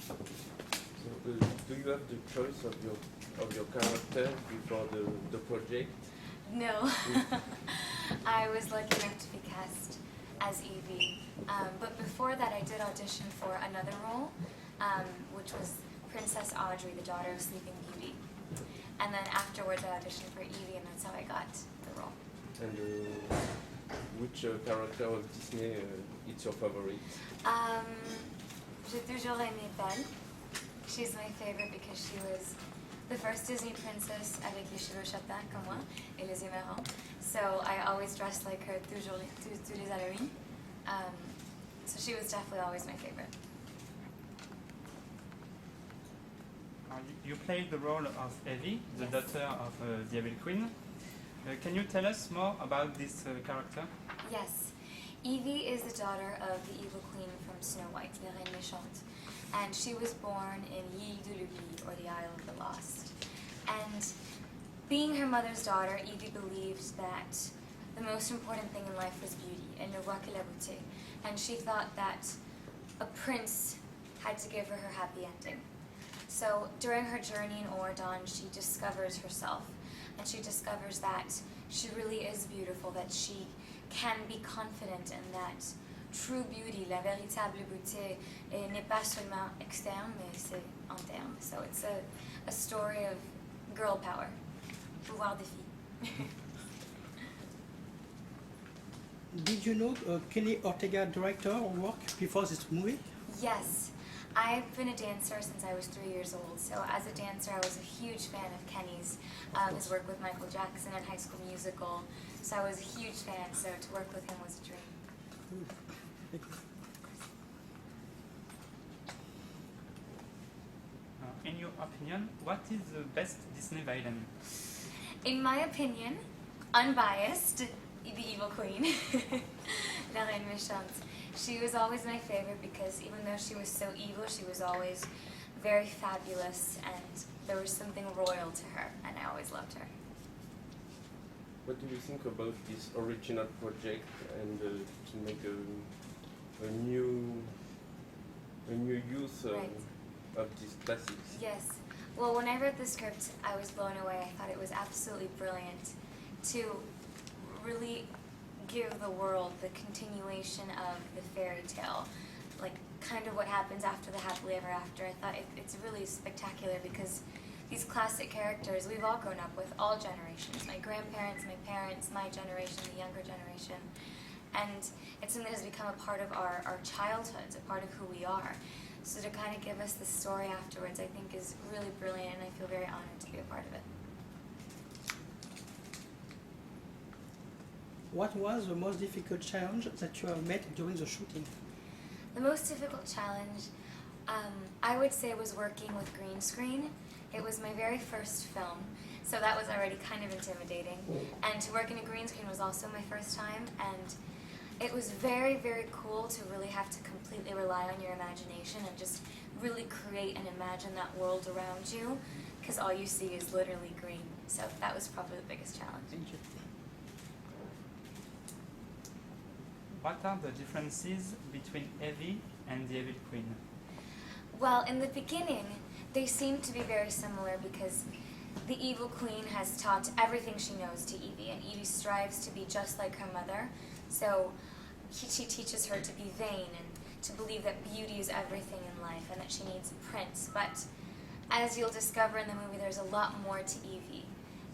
So, do you have the choice of your character before the project? No. I was lucky enough to be cast as Evie. But before that, I did audition for another role, which was Princess Audrey, the daughter of Sleeping Beauty. And then afterwards, I auditioned for Evie, and that's how I got the role. And which character of Disney is your favorite? J'ai toujours aimé Belle. She's my favorite because she was the first Disney princess avec les cheveux châtains comme moi et les yeux marrons. So I always dressed like her toujours tous les Halloween. So she was definitely always my favorite. You played the role of Evie, the Yes. daughter of the Evil Queen. Can you tell us more about this character? Yes. Evie is the daughter of the evil queen from Snow White, la Reine Méchante. And she was born in l'Île de l'Oubli, or the Isle of the Lost. And being her mother's daughter, Evie believed that the most important thing in life was beauty, and ne voit que la beauté. And she thought that a prince had to give her her happy ending. So during her journey in Oregon, she discovers herself, and she discovers that she really is beautiful, that she can be confident, and that true beauty, la véritable beauté, n'est pas seulement externe, mais c'est interne. So it's a story of girl power, pouvoir des filles. Did you know Kenny Ortega director or work before this movie? Yes, I've been a dancer since I was 3 years old. So as a dancer, I was a huge fan of Kenny's, his work with Michael Jackson and High School Musical. So I was a huge fan, so to work with him was a dream. Thank you. In your opinion, what is the best Disney villain? In my opinion, unbiased, the evil queen, la Reine Méchante. She was always my favorite because even though she was so evil, she was always very fabulous, and there was something royal to her, and I always loved her. What do you think about this original project and to make a new use Right. of these classics? Yes. Well, when I read the script, I was blown away. I thought it was absolutely brilliant to really give the world the continuation of the fairy tale, like kind of what happens after the happily ever after. I thought it's really spectacular because these classic characters we've all grown up with, all generations, my grandparents, my parents, my generation, the younger generation, and it's something that has become a part of our childhoods, a part of who we are. So to kind of give us the story afterwards, I think is really brilliant, and I feel very honored to be a part of it. What was the most difficult challenge that you have met during the shooting? The most difficult challenge, I would say, was working with green screen. It was my very first film, so that was already kind of intimidating. And to work in a green screen was also my first time, and it was very, very cool to really have to completely rely on your imagination and just really create and imagine that world around you, because all you see is literally green. So that was probably the biggest challenge. Thank you. What are the differences between Evie and the Evil Queen? Well, in the beginning, they seem to be very similar because the evil queen has taught everything she knows to Evie, and Evie strives to be just like her mother. So she teaches her to be vain and to believe that beauty is everything in life and that she needs a prince. But as you'll discover in the movie, there's a lot more to Evie.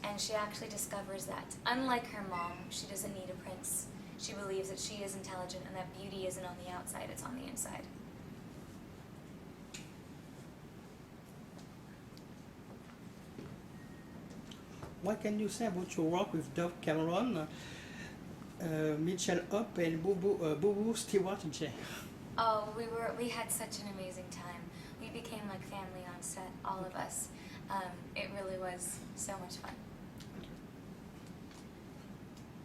And she actually discovers that, unlike her mom, she doesn't need a prince. She believes that she is intelligent and that beauty isn't on the outside, it's on the inside. What can you say about your work with Dove Cameron, Mitchell Hope, and Bobo Stewart J? Oh, we had such an amazing time. We became like family on set, all of us. It really was so much fun.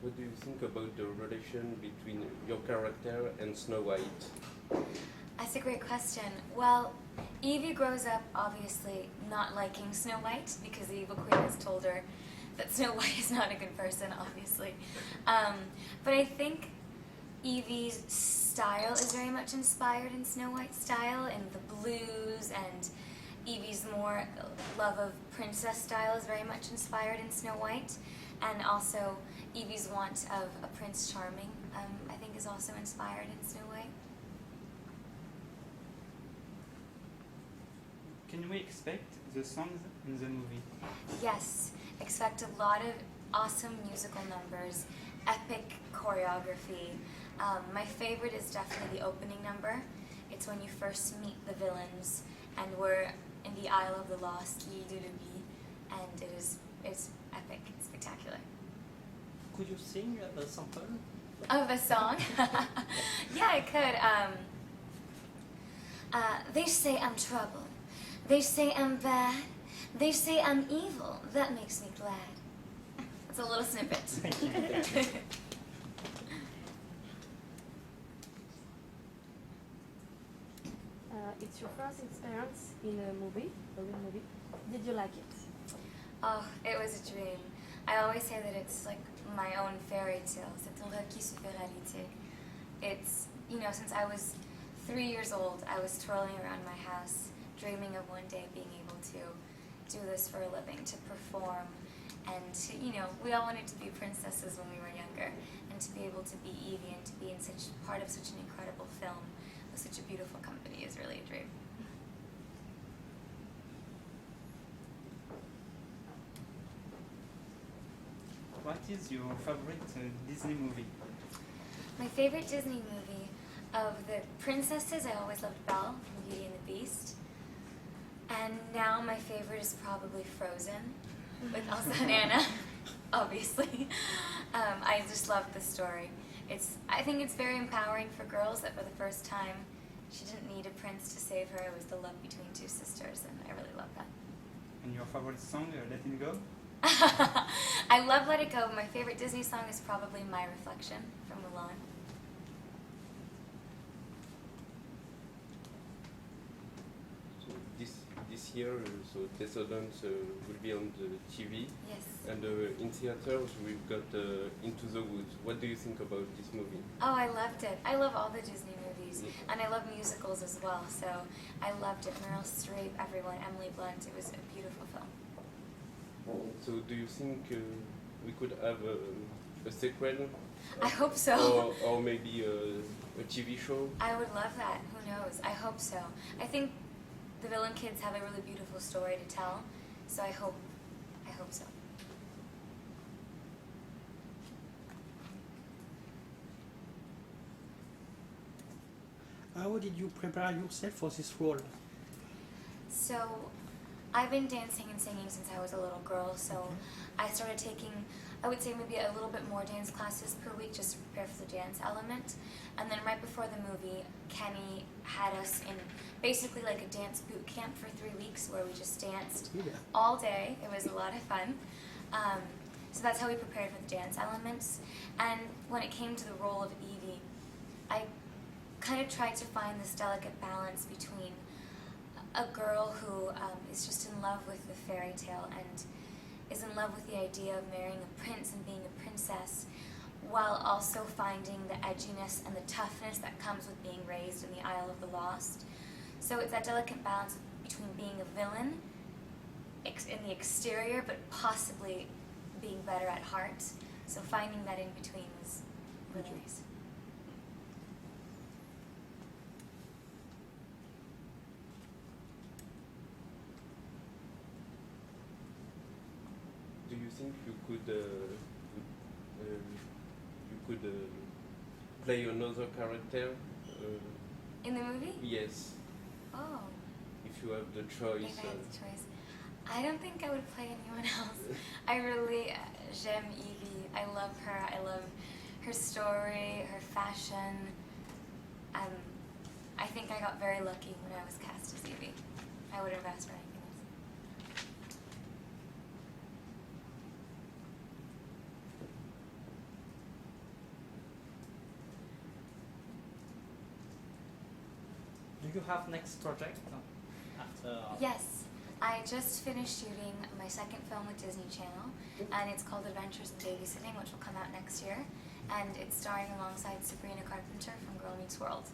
What do you think about the relation between your character and Snow White? That's a great question. Well, Evie grows up obviously not liking Snow White because the evil queen has told her that Snow White is not a good person, obviously. But I think Evie's style is very much inspired in Snow White's style, and the blues, and Evie's more love of princess style is very much inspired in Snow White, and also Evie's want of a Prince Charming, I think, is also inspired in Snow White. Can we expect the songs in the movie? Yes, expect a lot of awesome musical numbers, epic choreography. My favorite is definitely the opening number. It's when you first meet the villains, and we're in the Isle of the Lost, L'Île de Lubie, and it's epic, it's spectacular. Could you sing a sample? Of a song? Yeah, I could. They say I'm trouble. They say I'm bad. They say I'm evil. That makes me glad. That's a little snippet. It's your first experience in a movie, a real movie. Did you like it? Oh, it was a dream. I always say that it's like my own fairy tale. C'est un rêve qui se fait réalité. It's, since I was 3 years old, I was twirling around my house, dreaming of one day being able to do this for a living, to perform, and to, we all wanted to be princesses when we were younger, and to be able to be Evie and to be in such part of such an incredible film with such a beautiful company is really a dream. What is your favorite Disney movie? My favorite Disney movie, of the princesses, I always loved Belle from Beauty and the Beast. And now my favorite is probably Frozen, with Elsa and Anna, obviously. I just love the story. I think it's very empowering for girls that for the first time she didn't need a prince to save her. It was the love between two sisters, and I really love that. And your favorite song, Let It Go? I love Let It Go. My favorite Disney song is probably My Reflection from Mulan. So this year, so Descendants will be on the TV. Yes. And in theaters, we've got Into the Woods. What do you think about this movie? Oh, I loved it. I love all the Disney movies, and I love musicals as well, so I loved it. Meryl Streep, everyone, Emily Blunt. It was a beautiful film. So do you think we could have a sequel? I hope so. Or maybe a TV show? I would love that. Who knows? I hope so. I think the Villain Kids have a really beautiful story to tell, so I hope so. How did you prepare yourself for this role? So, I've been dancing and singing since I was a little girl, so I started taking, I would say maybe a little bit more dance classes per week just to prepare for the dance element. And then right before the movie, Kenny had us in basically like a dance boot camp for 3 weeks where we just danced all day. It was a lot of fun. So that's how we prepared for the dance elements. And when it came to the role of Evie, I kind of tried to find this delicate balance between a girl who is just in love with the fairy tale and is in love with the idea of marrying a prince and being a princess, while also finding the edginess and the toughness that comes with being raised in the Isle of the Lost. So it's that delicate balance between being a villain in the exterior, but possibly being better at heart. So finding that in between was really nice. Do you think you could play another character? In the movie? Yes, Oh, if you have the choice. if I had the choice. I don't think I would play anyone else. I really, j'aime Evie. I love her. I love her story, her fashion. I think I got very lucky when I was cast as Evie. I would have asked for anything else. Do you have next project after? Yes, I just finished shooting my second film with Disney Channel, and it's called Adventures in Babysitting, which will come out next year. and it's starring alongside Sabrina Carpenter from Girl Meets World.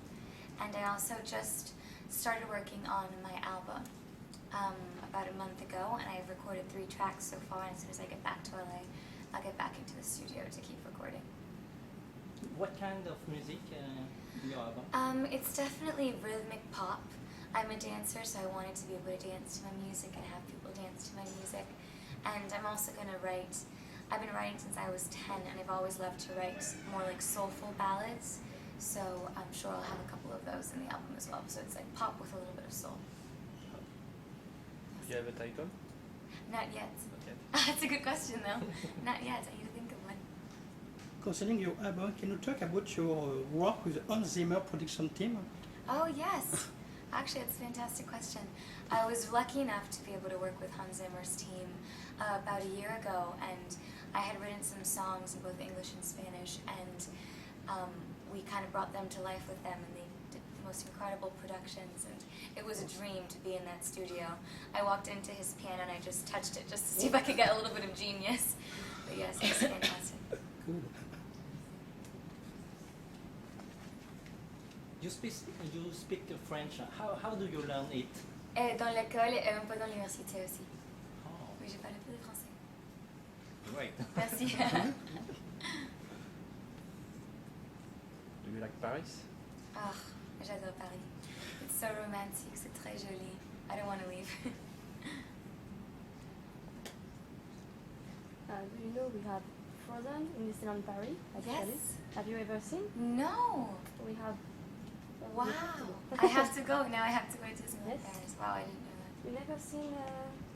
And I also just started working on my album about a month ago, and I've recorded 3 tracks so far, and as soon as I get back to LA, I'll get back into the studio to keep recording. What kind of music do you have? It's definitely rhythmic pop. I'm a dancer, so I wanted to be able to dance to my music and have people dance to my music. And I'm also going to write, I've been writing since I was 10, and I've always loved to write more like soulful ballads. So I'm sure I'll have a couple of those in the album as well. So it's like pop with a little bit of soul. Do you have a title? Not yet. Not yet. That's a good question though. Not yet. I need to think of one. Concerning your album, can you talk about your work with the Hans Zimmer production team? Oh yes. Actually, it's a fantastic question. I was lucky enough to be able to work with Hans Zimmer's team about a year ago, and I had written some songs in both English and Spanish, and we kind of brought them to life with them, and they did the most incredible productions, and it was a dream to be in that studio. I walked into his piano and I just touched it just to see if I could get a little bit of genius. But yes, it's fantastic. Good. You speak French. How do you learn it? Dans l'école et un peu dans l'université aussi. Oh, Oui, j'ai parlé un peu de français. great. Merci. Do you like Paris? Ah, j'adore Paris. It's so romantic, c'est très joli. I don't want to leave. Do you know we have Frozen in Disneyland Paris? Actually. Yes. Have you ever seen? No. We have. Wow. I have to go. Now I have to go to Disneyland Yes. Paris. Wow, I didn't know that. You never seen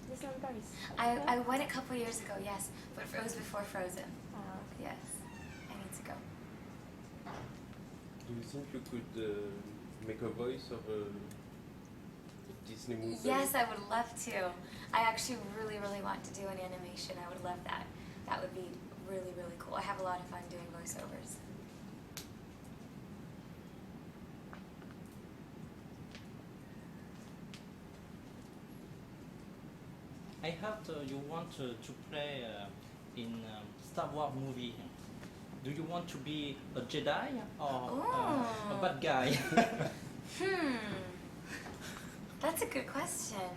Disneyland Paris? I went a couple years ago, yes, but it was before Frozen. Okay. Yes. I need to go. Do you think you could make a voice of a Disney movie? Yes, I would love to. I actually really, really want to do an animation. I would love that. That would be really, really cool. I have a lot of fun doing voiceovers. I heard you want to play in Star Wars movie. Do you want to be a Jedi or a bad guy? That's a good question.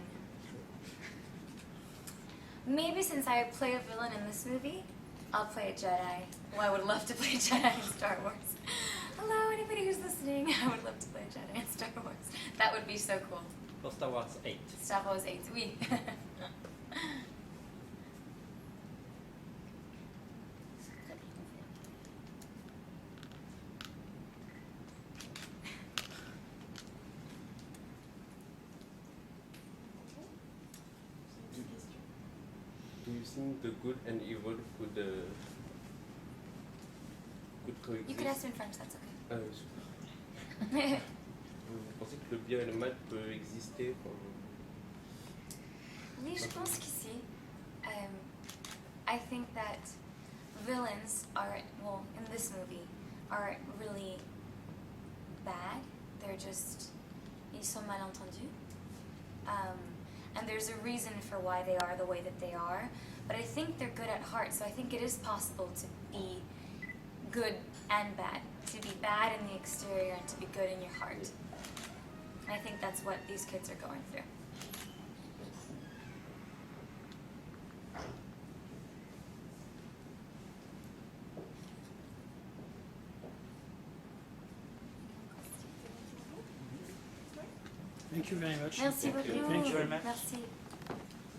Maybe since I play a villain in this movie, I'll play a Jedi. Well, I would love to play a Jedi in Star Wars. Hello, anybody who's listening. I would love to play a Jedi in Star Wars. That would be so cool. For Star Wars 8. Star Wars 8, oui. Do you think the good and evil could coexist? You could ask me in French, that's okay. Vous pensez que le bien et le mal peuvent exister Oui, je pense qu'ici, I think that villains are, well, in this movie, aren't really bad. They're just, ils sont malentendus. And there's a reason for why they are the way that they are. But I think they're good at heart, so I think it is possible to be good and bad. To be bad in the exterior and to be good in your heart. And I think that's what these kids are going through. Thank you very much. Merci beaucoup. Thank you very much. Merci.